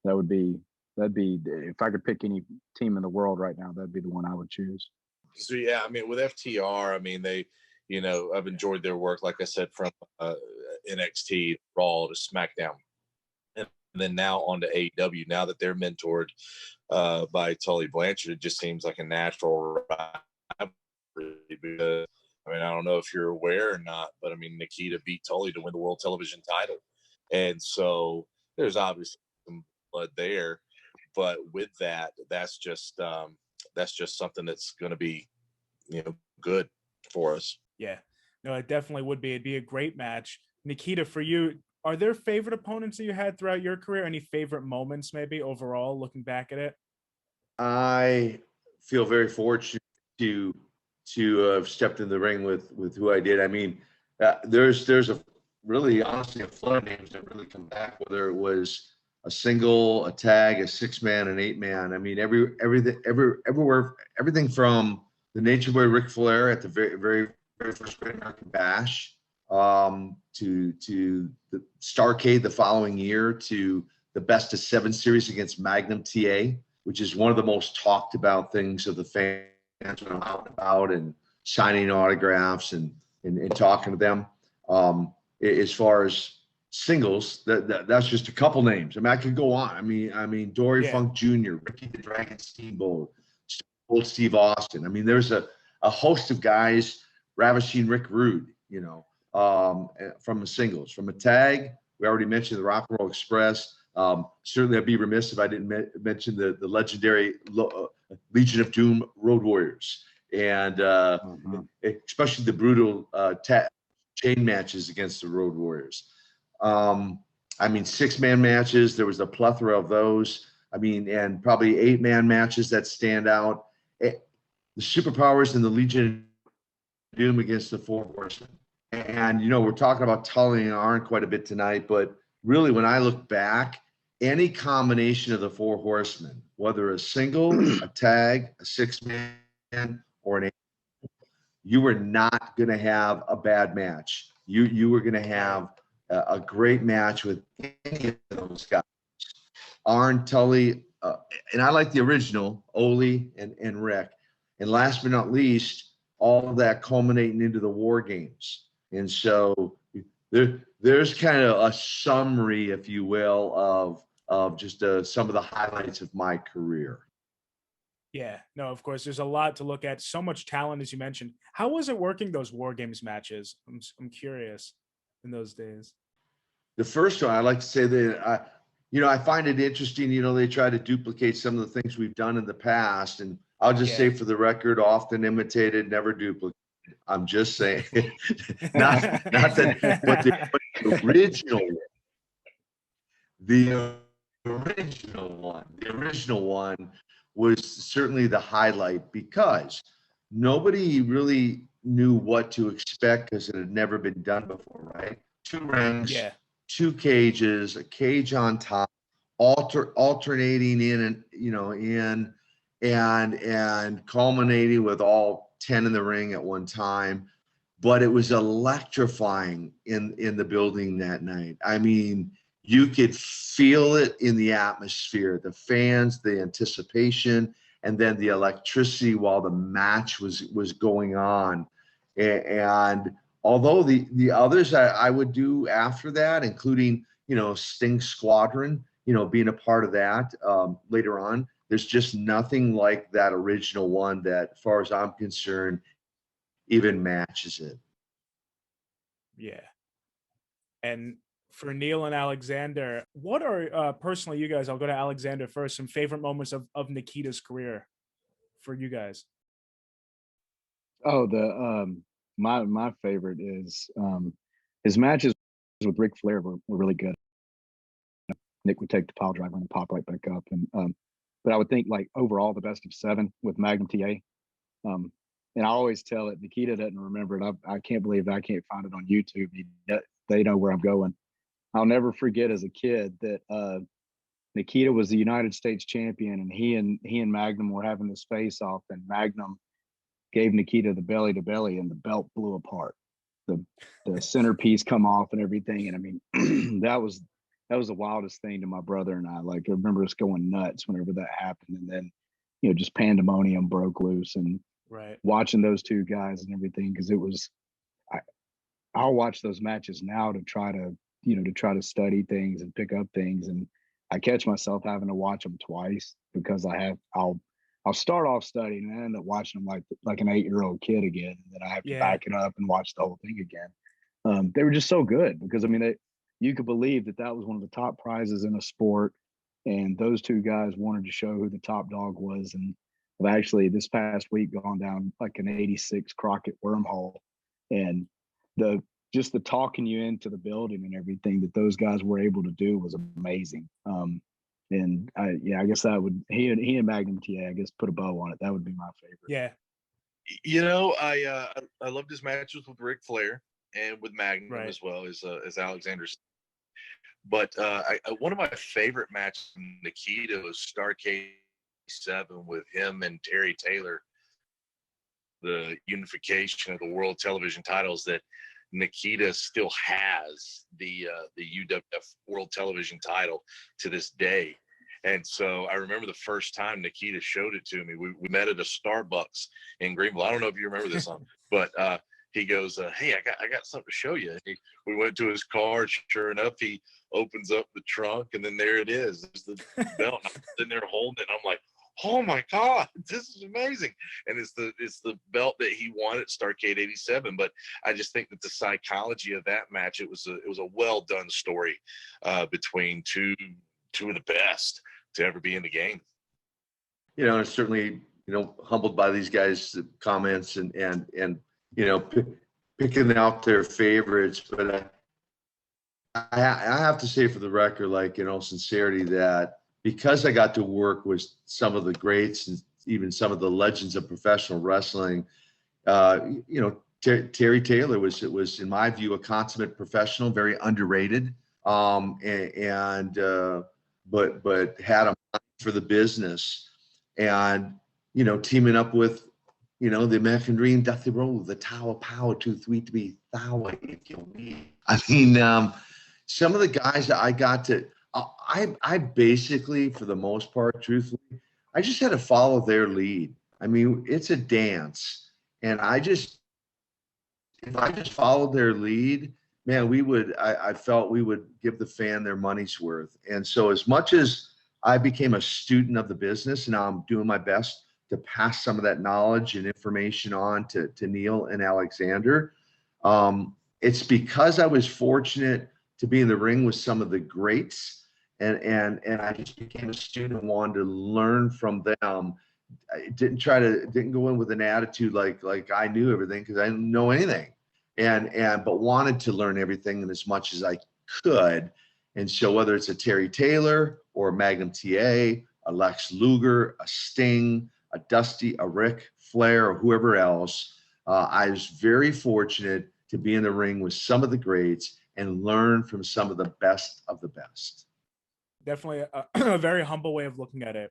that'd be if I could pick any team in the world right now, that'd be the one I would choose. So yeah, I mean, with FTR, I mean, they, I've enjoyed their work, like I said, from NXT, Raw to SmackDown, and then now on to AEW. Now that they're mentored by Tully Blanchard, it just seems like a natural rivalry, because I mean, I don't know if you're aware or not, but I mean, Nikita beat Tully to win the world television title. And so there's obviously some blood there. But with that, that's just something that's going to be, good for us. Yeah, no, it definitely would be. It'd be a great match. Nikita, for you, are there favorite opponents that you had throughout your career? Any favorite moments, maybe overall, looking back at it? I feel very fortunate to have stepped in the ring with who I did. I mean, there's a really honestly a flood of names that really come back, whether it was a single, a tag, a 6-man, an 8-man. I mean, everything from the Nature Boy Ric Flair at the very first Great American Bash, to the Starrcade the following year, to the Best of 7 series against Magnum TA, which is one of the most talked about things of the fans when I'm out and about and signing autographs and talking to them. As far as singles, that's just a couple names. I mean, I could go on. I mean, Dory Funk Jr., Ricky the Dragon Steamboat, old Steve Austin. I mean, there's a host of guys, Ravishing Rick Rude, from the singles. From a tag, we already mentioned the Rock and Roll Express. Certainly I'd be remiss if I didn't mention the legendary Legion of Doom Road Warriors, and especially the brutal chain matches against the Road Warriors. I mean, 6-man matches, there was a plethora of those. I mean, and probably 8-man matches that stand out. The Superpowers and the Legion of Doom against the Four Horsemen. And, we're talking about Tully and Arn quite a bit tonight, but really when I look back, any combination of the Four Horsemen, whether a single, a tag, a 6-man, or an 8, you were not going to have a bad match. You were going to have a great match with any of those guys. Arn, Tully, and I like the original, Ole and Rick. And last but not least, all of that culminating into the War Games. And so there's kind of a summary, if you will, of just some of the highlights of my career. Yeah, no, of course, there's a lot to look at. So much talent, as you mentioned. How was it working those War Games matches? I'm curious in those days. The first one, I like to say that I find it interesting. They try to duplicate some of the things we've done in the past, and I'll just say for the record, often imitated, never duplicated. I'm just saying, not that, but the original one was certainly the highlight, because nobody really knew what to expect because it had never been done before, right? 2 rings, 2 cages, a cage on top, alternating in and culminating with all 10 in the ring at one time. But it was electrifying in the building that night. I mean, you could feel it in the atmosphere, the fans, the anticipation, and then the electricity while the match was going on. And although the others I would do after that, including, Sting Squadron, being a part of that later on, there's just nothing like that original one that, as far as I'm concerned, even matches it. Yeah. And for Neal and Aleksandr, what are personally, you guys, I'll go to Aleksandr first, some favorite moments of Nikita's career for you guys? Oh, my favorite is his matches with Ric Flair were really good. Nick would take the pile driver and pop right back up, and but I would think, like, overall the best of 7 with Magnum TA. And I always tell it, Nikita doesn't remember it. I can't believe I can't find it on YouTube. They know where I'm going. I'll never forget as a kid that Nikita was the United States champion, and he and Magnum were having this face off, and Magnum gave Nikita the belly to belly, and the belt blew apart. The centerpiece come off and everything. And I mean, that was the wildest thing to my brother and I. Like, I remember us going nuts whenever that happened, and then just pandemonium broke loose, and watching those 2 guys and everything, because it was. I'll watch those matches now to try to study things and pick up things, and I catch myself having to watch them twice because I'll I'll start off studying and I end up watching them like an 8-year-old kid again, and then I have to back it up and watch the whole thing again. They were just so good because I mean, you could believe that was one of the top prizes in a sport, and those two guys wanted to show who the top dog was. And I've actually this past week gone down like an '86 Crockett wormhole, and the talking you into the building and everything that those guys were able to do was amazing. And I guess that would he and Magnum TA, I guess, put a bow on it. That would be my favorite. Yeah. You know, I loved his matches with Ric Flair and with Magnum as well as Aleksandr. But one of my favorite matches with Nikita was Starrcade 7 with him and Terry Taylor, the unification of the world television titles that Nikita still has the UWF World Television title to this day. And so I remember the first time Nikita showed it to me. We met at a Starbucks in Greenville. I don't know if you remember this, but he goes, "Hey, I got something to show you." We went to his car. Sure enough, he opens up the trunk, and then there it is. There's the belt. I'm sitting there holding it. I'm like, "Oh my God, this is amazing!" And it's the belt that he won at Starrcade '87. But I just think that the psychology of that match, it was a well done story between two of the best to ever be in the game. You know, certainly, humbled by these guys' comments and picking out their favorites. But I have to say for the record, sincerity, that because I got to work with some of the greats and even some of the legends of professional wrestling, Terry Taylor was in my view a consummate professional, very underrated, but had a mind for the business, and teaming up with the American Dream, Dusty Rhodes, the Tower of Power, 2, 3 to be thou if you need. I mean, some of the guys that I got to, I basically, for the most part, truthfully, I just had to follow their lead. I mean, it's a dance, and if I just followed their lead, man, I felt we would give the fan their money's worth. And so as much as I became a student of the business, and now I'm doing my best to pass some of that knowledge and information on to Neal and Aleksandr, it's because I was fortunate to be in the ring with some of the greats, and I just became a student and wanted to learn from them. I didn't go in with an attitude like I knew everything, because I didn't know anything. But wanted to learn everything and as much as I could. And so whether it's a Terry Taylor or a Magnum TA, a Lex Luger, a Sting, a Dusty, a Ric Flair, or whoever else, I was very fortunate to be in the ring with some of the greats and learn from some of the best of the best. Definitely a very humble way of looking at it.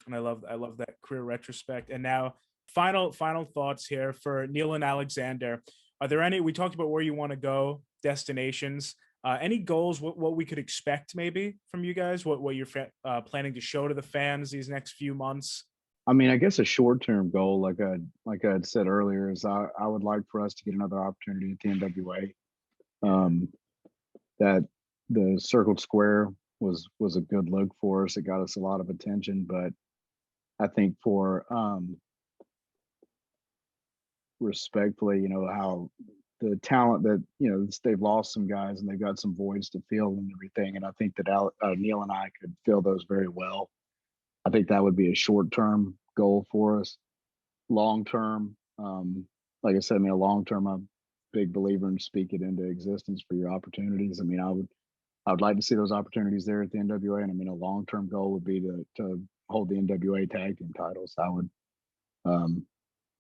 And I love that career retrospect. And now final thoughts here for Neal and Aleksandr. Are there any, we talked about where you want to go, destinations, any goals, what we could expect maybe from you guys, what you're planning to show to the fans these next few months? I mean, I guess a short-term goal, like I had said earlier, is I would like for us to get another opportunity at the NWA. That the Circled Square was a good look for us. It got us a lot of attention, but I think for respectfully, how the talent that they've lost some guys and they've got some voids to fill and everything, and I think that Neal and I could fill those very well. I think that would be a short-term goal for us. Long-term, like I said, a long-term, I'm a big believer in speak it into existence for your opportunities. I mean, I would like to see those opportunities there at the NWA, and a long-term goal would be to hold the NWA tag team titles. I would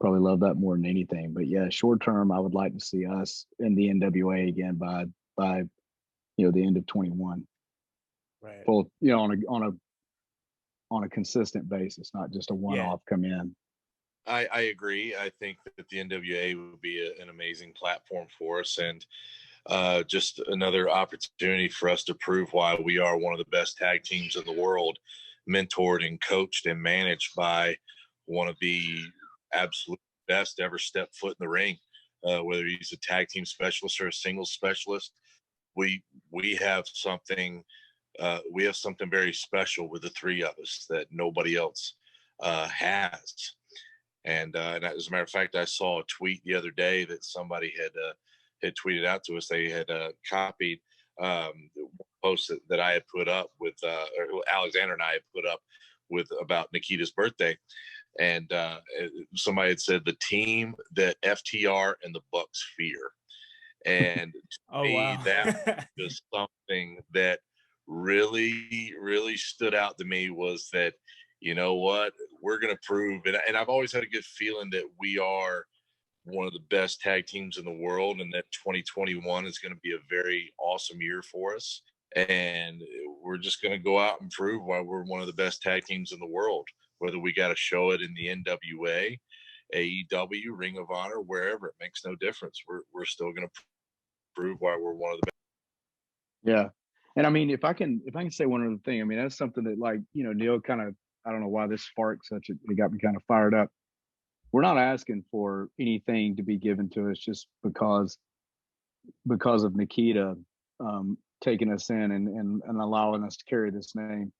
probably love that more than anything. But yeah, short-term, I would like to see us in the NWA again by the end of 21. Right. Full, on a consistent basis, not just a one-off come in. I agree. I think that the NWA would be an amazing platform for us, and just another opportunity for us to prove why we are one of the best tag teams in the world, mentored and coached and managed by one of the absolute best ever step foot in the ring. Whether he's a tag team specialist or a singles specialist, we have something very special with the three of us that nobody else has. And as a matter of fact, I saw a tweet the other day that somebody had tweeted out to us. They had copied post that I had put up with, or Aleksandr and I had put up with about Nikita's birthday. And somebody had said the team that FTR and the Bucks fear. And to me, wow. that was something that really, really stood out to me, was that, you know what, we're going to prove, and I've always had a good feeling that we are one of the best tag teams in the world, and that 2021 is going to be a very awesome year for us. And we're just going to go out and prove why we're one of the best tag teams in the world, whether we got to show it in the NWA, AEW, Ring of Honor, wherever. It makes no difference. We're still going to prove why we're one of the best. Yeah. And I mean, if I can say one other thing, I mean, that's something that, like, you know, Neal kind of, I don't know why this sparked it got me kind of fired up. We're not asking for anything to be given to us just because of Nikita taking us in and allowing us to carry this name.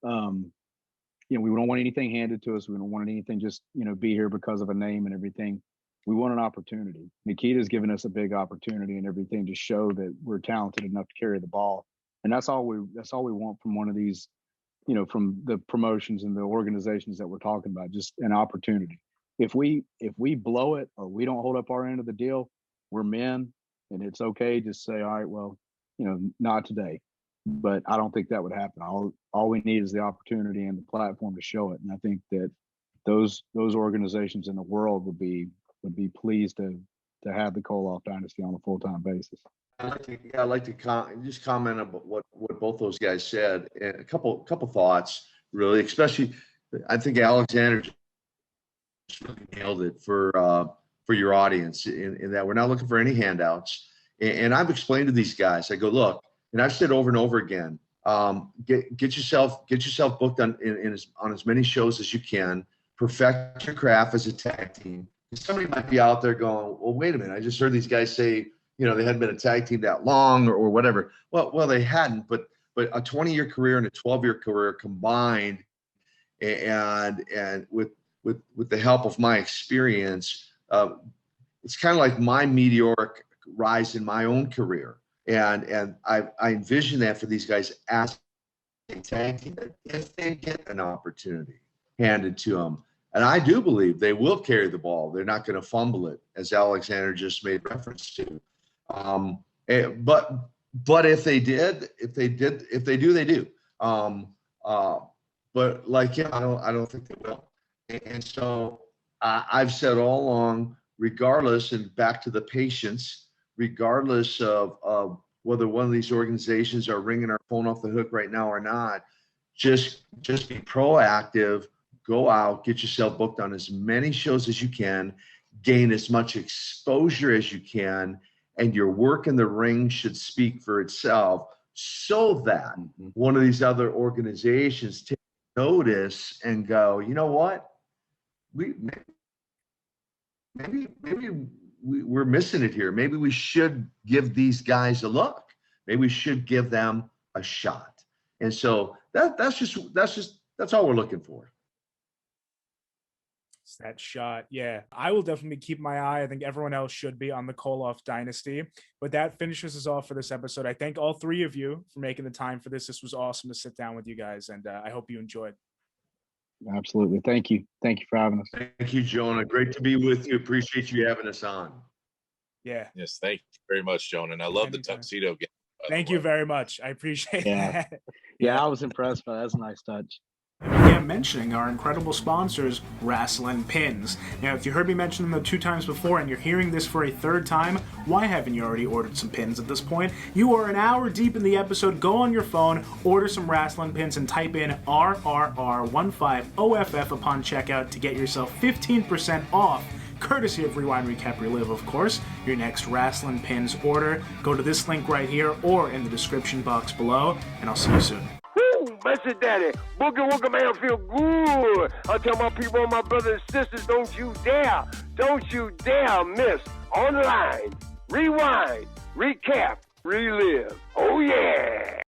You know, we don't want anything handed to us. We don't want anything just, you know, be here because of a name and everything. We want an opportunity. Nikita's given us a big opportunity and everything to show that we're talented enough to carry the ball. And that's all we want from one of these, you know, from the promotions and the organizations that we're talking about, just an opportunity. If we blow it or we don't hold up our end of the deal, we're men, and it's okay. Just say, all right, well, you know, not today. But I don't think that would happen. All we need is the opportunity and the platform to show it. And I think that those organizations in the world would be pleased to have the Koloff Dynasty on a full-time basis. I'd like to just comment about what both those guys said, and a couple thoughts, really. Especially, I think Aleksandr just really nailed it for your audience in that we're not looking for any handouts. And I've explained to these guys, I go, look, and I've said over and over again, get yourself booked on as many shows as you can. Perfect your craft as a tag team. Somebody might be out there going, well, wait a minute, I just heard these guys say, you know, they hadn't been a tag team that long or whatever. Well, they hadn't, but a 20-year career and a 12-year career combined, and with the help of my experience, it's kind of like my meteoric rise in my own career. And I envision that for these guys as a tag team, if they get an opportunity handed to them. And I do believe they will carry the ball. They're not going to fumble it, as Aleksandr just made reference to. But if they do, they do. But like him, I don't think they will. And so I've said all along, regardless, and back to the patience, regardless of whether one of these organizations are ringing our phone off the hook right now or not, just be proactive. Go out, get yourself booked on as many shows as you can, gain as much exposure as you can, and your work in the ring should speak for itself, so that one of these other organizations take notice and go, you know what, maybe we're missing it here. Maybe we should give these guys a look. Maybe we should give them a shot. And so that's all we're looking for. That shot. Yeah, I will definitely keep my eye. I think everyone else should be on the Koloff Dynasty. But that finishes us off for this episode. I thank all three of you for making the time for this. This was awesome to sit down with you guys, and I hope you enjoyed. Absolutely. Thank you for having us. Thank you, Jonah. Great to be with you. Appreciate you having us on. Yeah. Yes, thank you very much, Jonah. And I love the tuxedo game. Thank you very much. I appreciate that. Yeah, I was impressed by that. That's a nice touch. Again, mentioning our incredible sponsors, Wrestling Pins. Now, if you heard me mention them 2 times before and you're hearing this for a 3rd time, why haven't you already ordered some pins at this point? You are an hour deep in the episode. Go on your phone, order some Wrestling Pins, and type in RRR15OFF upon checkout to get yourself 15% off, courtesy of Rewind Recap Relive, of course, your next Wrestling Pins order. Go to this link right here or in the description box below, and I'll see you soon. Message Daddy, Boogie Woogie Man feel good. I tell my people, my brothers and sisters, don't you dare miss online. Rewind, recap, relive. Oh yeah.